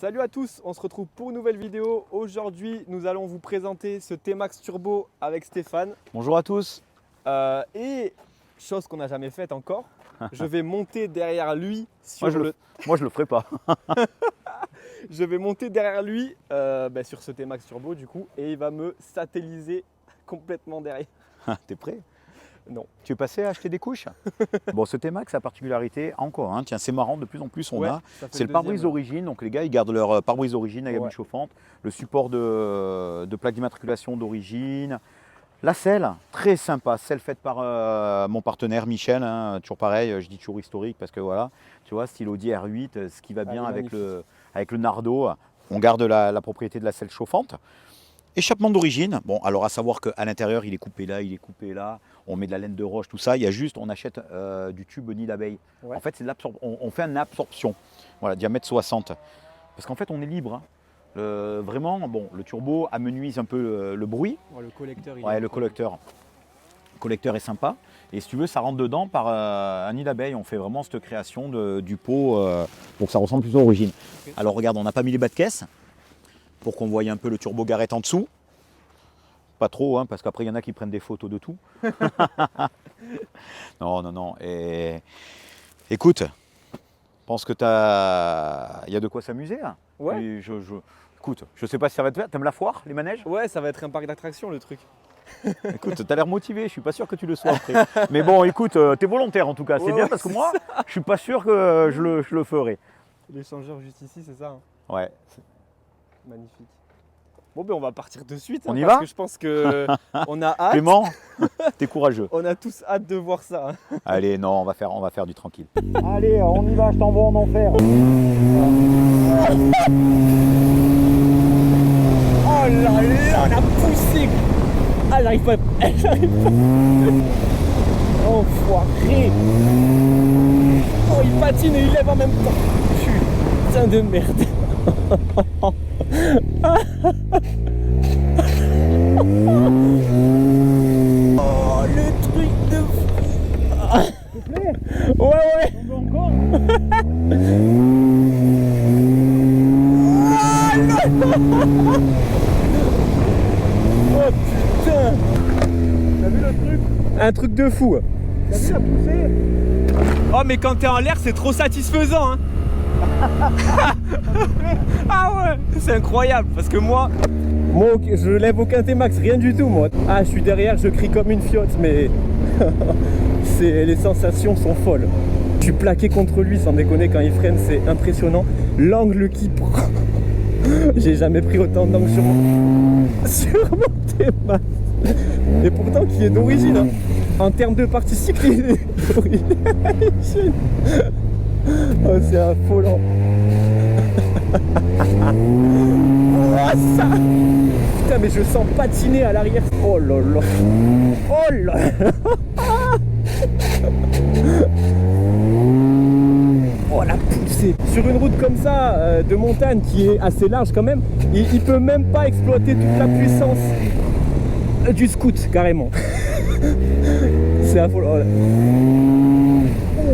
Salut à tous, on se retrouve pour une nouvelle vidéo. Aujourd'hui, nous allons vous présenter ce T-Max Turbo avec Stéphane. Bonjour à tous. Et chose qu'on n'a jamais faite encore, je vais monter derrière lui sur Moi, je le ferai pas. Je vais monter derrière lui sur ce T-Max Turbo du coup, et il va me satelliser complètement derrière. T'es prêt? Non. Tu es passé à acheter des couches? Bon, ce T-Max a particularité encore, hein. Tiens, c'est marrant, de plus en plus c'est le pare-brise d'origine, donc les gars ils gardent leur pare-brise d'origine, la gamine chauffante, le support de plaque d'immatriculation d'origine, la selle, très sympa, celle faite par mon partenaire Michel, hein, toujours pareil, je dis toujours historique parce que voilà, tu vois, style Audi R8, ce qui va bien avec le Nardo, on garde la propriété de la selle chauffante. Échappement d'origine, bon alors à savoir qu'à l'intérieur il est coupé là, on met de la laine de roche, tout ça, il y a juste, on achète du tube nid d'abeille. En fait, on fait une absorption, voilà, diamètre 60. Parce qu'en fait on est libre, hein. Vraiment, bon, le turbo amenuise un peu le bruit. Le collecteur, Le collecteur est sympa. Et si tu veux, ça rentre dedans par un nid d'abeille. On fait vraiment cette création du pot pour que ça ressemble plus à l'origine. Okay. Alors regarde, on n'a pas mis les bas de caisse pour qu'on voie un peu le turbo garette en dessous. Pas trop, hein, parce qu'après il y en a qui prennent des photos de tout. Non. Et écoute, je pense que il y a de quoi s'amuser. Hein. Ouais. Écoute, je sais pas si ça va te faire. T'aimes la foire, les manèges? Ouais, ça va être un parc d'attractions le truc. Écoute, t'as l'air motivé, je suis pas sûr que tu le sois après. Mais bon, écoute, t'es volontaire en tout cas, c'est bien parce que moi, je suis pas sûr que je le ferai. L'échangeur juste ici, c'est ça, hein. Ouais. Magnifique. Bon, ben on va partir de suite. On y parce va? que je pense qu'on a hâte. Clément, t'es courageux. On a tous hâte de voir ça. Hein. Allez, non, on va faire du tranquille. Allez, on y va, je t'envoie en enfer. Oh là là, la poussée. Ah, j'arrive pas. Enfoiré. Oh, il patine et il lève en même temps. Putain de merde. Oh, le truc de fou. S'il te plaît? Ouais. Encore? Oh putain. T'as vu le truc? Un truc de fou. T'as vu la poussée? Oh mais quand t'es en l'air c'est trop satisfaisant hein. Ah ouais, c'est incroyable parce que moi je lève aucun T-Max, rien du tout moi. Ah je suis derrière, je crie comme une fiotte mais les sensations sont folles. Je suis plaqué contre lui sans déconner quand il freine, c'est impressionnant. L'angle qu'il prend. J'ai jamais pris autant d'angle sur mon T-Max. Et pourtant qui est d'origine hein. En termes de partie cycle, il est d'origine. Oh, c'est affolant. Oh, ça. Putain, mais je sens patiner à l'arrière. Oh là là. Oh là là. Oh la poussée. Sur une route comme ça, de montagne qui est assez large quand même, il peut même pas exploiter toute la puissance du scoot carrément. C'est affolant.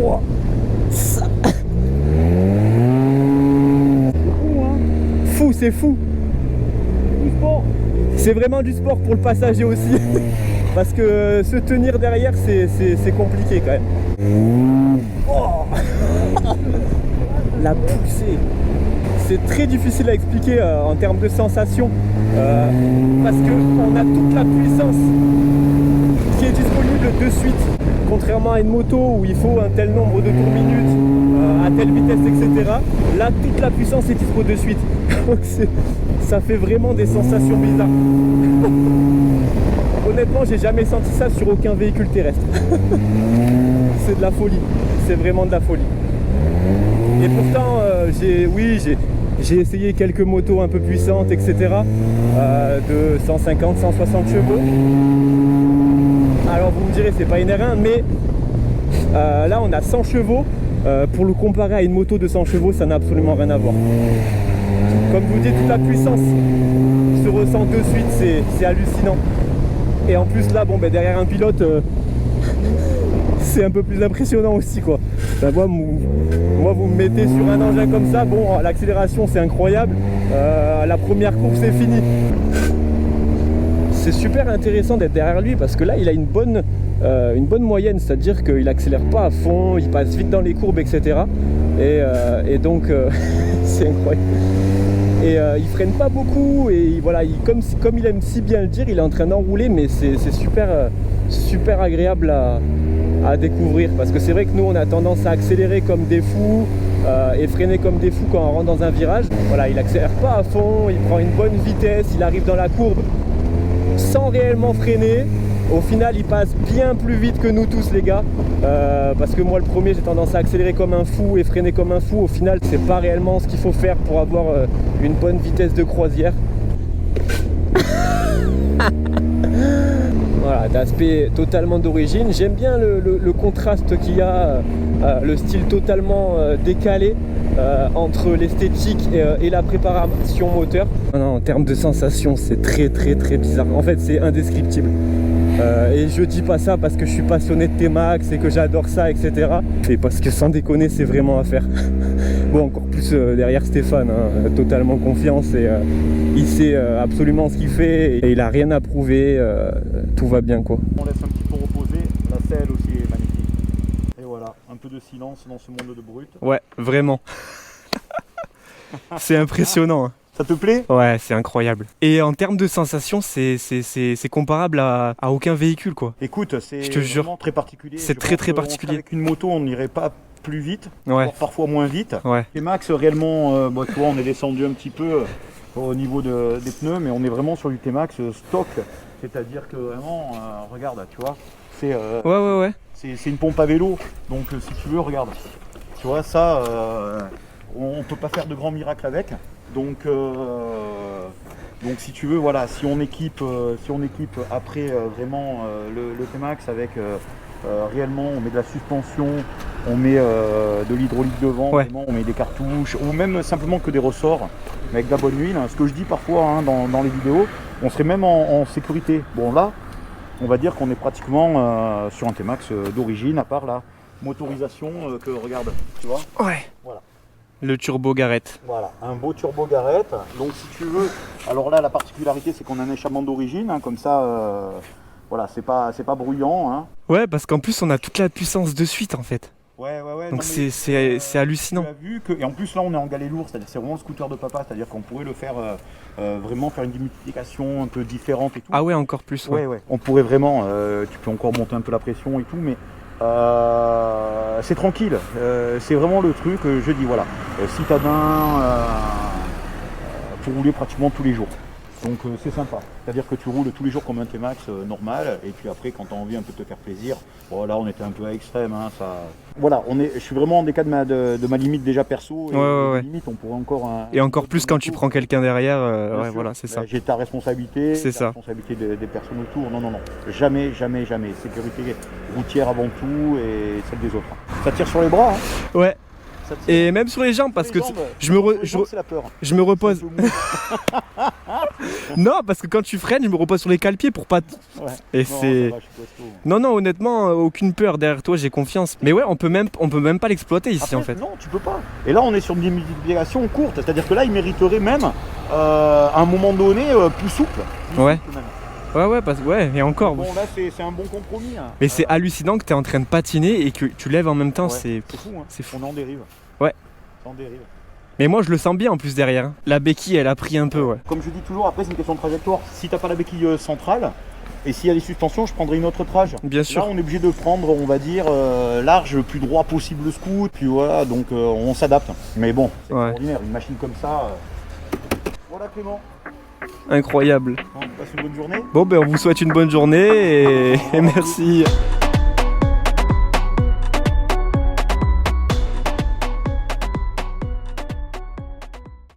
Oh, ça. Fou, c'est fou. C'est vraiment du sport pour le passager aussi. Parce que se tenir derrière, c'est compliqué quand même. Oh. La poussée. C'est très difficile à expliquer en termes de sensation. Parce qu'on a toute la puissance qui est disponible de suite. Contrairement à une moto où il faut un tel nombre de tours minutes, à telle vitesse, etc. Là, toute la puissance est dispo de suite. Donc ça fait vraiment des sensations bizarres. Honnêtement, j'ai jamais senti ça sur aucun véhicule terrestre. C'est de la folie. C'est vraiment de la folie. Et pourtant, j'ai essayé quelques motos un peu puissantes, etc. De 150, 160 chevaux. Alors vous me direz c'est pas une R1 mais là on a 100 chevaux, pour le comparer à une moto de 100 chevaux ça n'a absolument rien à voir. Comme je vous dis, toute la puissance se ressent de suite, c'est hallucinant. Et en plus là bon derrière un pilote c'est un peu plus impressionnant aussi quoi. Ça va, moi vous me mettez sur un engin comme ça, bon l'accélération c'est incroyable, la première course c'est fini. C'est super intéressant d'être derrière lui parce que là il a une bonne moyenne, c'est-à-dire qu'il accélère pas à fond, il passe vite dans les courbes, etc. Et donc c'est incroyable. Et il freine pas beaucoup et voilà, comme il aime si bien le dire, il est en train d'enrouler, mais c'est super agréable à découvrir parce que c'est vrai que nous on a tendance à accélérer comme des fous et freiner comme des fous quand on rentre dans un virage. Voilà, il accélère pas à fond, il prend une bonne vitesse, il arrive dans la courbe sans réellement freiner. Au final il passe bien plus vite que nous tous les gars, parce que moi le premier j'ai tendance à accélérer comme un fou et freiner comme un fou. Au final c'est pas réellement ce qu'il faut faire pour avoir une bonne vitesse de croisière. Voilà, d'aspect totalement d'origine. J'aime bien le contraste qu'il y a, le style totalement décalé entre l'esthétique et la préparation moteur. Non, en termes de sensations, c'est très bizarre. En fait, c'est indescriptible. Et je dis pas ça parce que je suis passionné de T-Max et que j'adore ça, etc. Et parce que sans déconner, c'est vraiment à faire. Bon, encore plus derrière Stéphane, hein, totalement confiance et il sait absolument ce qu'il fait et il a rien à prouver, tout va bien quoi. On laisse un petit peu reposer, la selle aussi est magnifique. Et voilà, un peu de silence dans ce monde de brut. Ouais, vraiment. C'est impressionnant. Hein. Ça te plaît? Ouais, c'est incroyable. Et en termes de sensations, c'est comparable à aucun véhicule quoi. Écoute, c'est vraiment très particulier. C'est très particulier. Avec une moto, on n'irait pas plus vite, ouais. Parfois moins vite. Ouais. Et Max, réellement, tu vois, on est descendu un petit peu au niveau des pneus, mais on est vraiment sur du T-Max stock. C'est-à-dire que vraiment, regarde, tu vois, c'est ouais. C'est une pompe à vélo. Donc si tu veux, regarde. Tu vois, ça, on peut pas faire de grands miracles avec. Donc si tu veux, voilà, si on équipe après vraiment le T-Max avec réellement, on met de la suspension, on met de l'hydraulique devant, ouais. Vraiment, on met des cartouches, ou même simplement que des ressorts, mais avec de la bonne huile. Ce que je dis parfois hein, dans les vidéos, on serait même en sécurité. Bon là, on va dire qu'on est pratiquement sur un T-Max d'origine, à part la motorisation que regarde, tu vois. Ouais. Voilà. Le turbo Garrett. Voilà, un beau turbo Garrett. Donc si tu veux, alors là la particularité c'est qu'on a un échappement d'origine, hein, comme ça, voilà, c'est pas bruyant. Hein. Ouais, parce qu'en plus on a toute la puissance de suite en fait. Ouais. Donc c'est hallucinant. Tu as vu que, et en plus là on est en galet lourd, c'est-à-dire c'est vraiment le scooter de papa, c'est-à-dire qu'on pourrait le faire vraiment faire une multiplication un peu différente et tout. Ah ouais, encore plus. Ouais. On pourrait vraiment, tu peux encore monter un peu la pression et tout, mais c'est tranquille, c'est vraiment le truc, je dis voilà, citadin pour rouler pratiquement tous les jours. Donc c'est sympa, c'est-à-dire que tu roules tous les jours comme un T-Max normal, et puis après quand tu as envie un peu de te faire plaisir, bon là on était un peu à extrême, hein, ça... Voilà, je suis vraiment en des cas de ma limite déjà perso, et ouais. limite on pourrait encore... Et encore plus quand tu prends quelqu'un derrière, ouais voilà, c'est ça. J'ai ta responsabilité, c'est ça. La responsabilité des personnes autour, non, jamais, sécurité routière avant tout et celle des autres. Ça tire sur les bras, hein. Ouais. Et même sur les jambes parce que je me repose. Non, parce que quand tu freines, je me repose sur les cale-pieds pour pas. Ouais. Et c'est. Non, honnêtement, aucune peur derrière toi, j'ai confiance. Mais ouais, on peut même pas l'exploiter ici. Après, en fait. Non, tu peux pas. Et là, on est sur une multiplication courte, c'est-à-dire que là, il mériterait même à un moment donné plus souple. Ouais. Ouais, et encore. Bon, là, c'est un bon compromis. Hein. Mais c'est hallucinant que tu es en train de patiner et que tu lèves en même temps. Ouais, c'est fou, hein. C'est fou. On est en dérive. Ouais. En dérive. Mais moi, je le sens bien en plus derrière. La béquille, elle a pris un peu, ouais. Comme je dis toujours, après, c'est une question de trajectoire. Si t'as pas la béquille centrale, et s'il y a des suspensions, je prendrais une autre trage. Bien sûr. Là, on est obligé de prendre, on va dire, large, le plus droit possible le scoot. Puis voilà, donc on s'adapte. Mais bon, c'est extraordinaire. Une machine comme ça. Voilà, Clément. Incroyable. On passe une bonne journée. Bon, ben on vous souhaite une bonne journée et merci.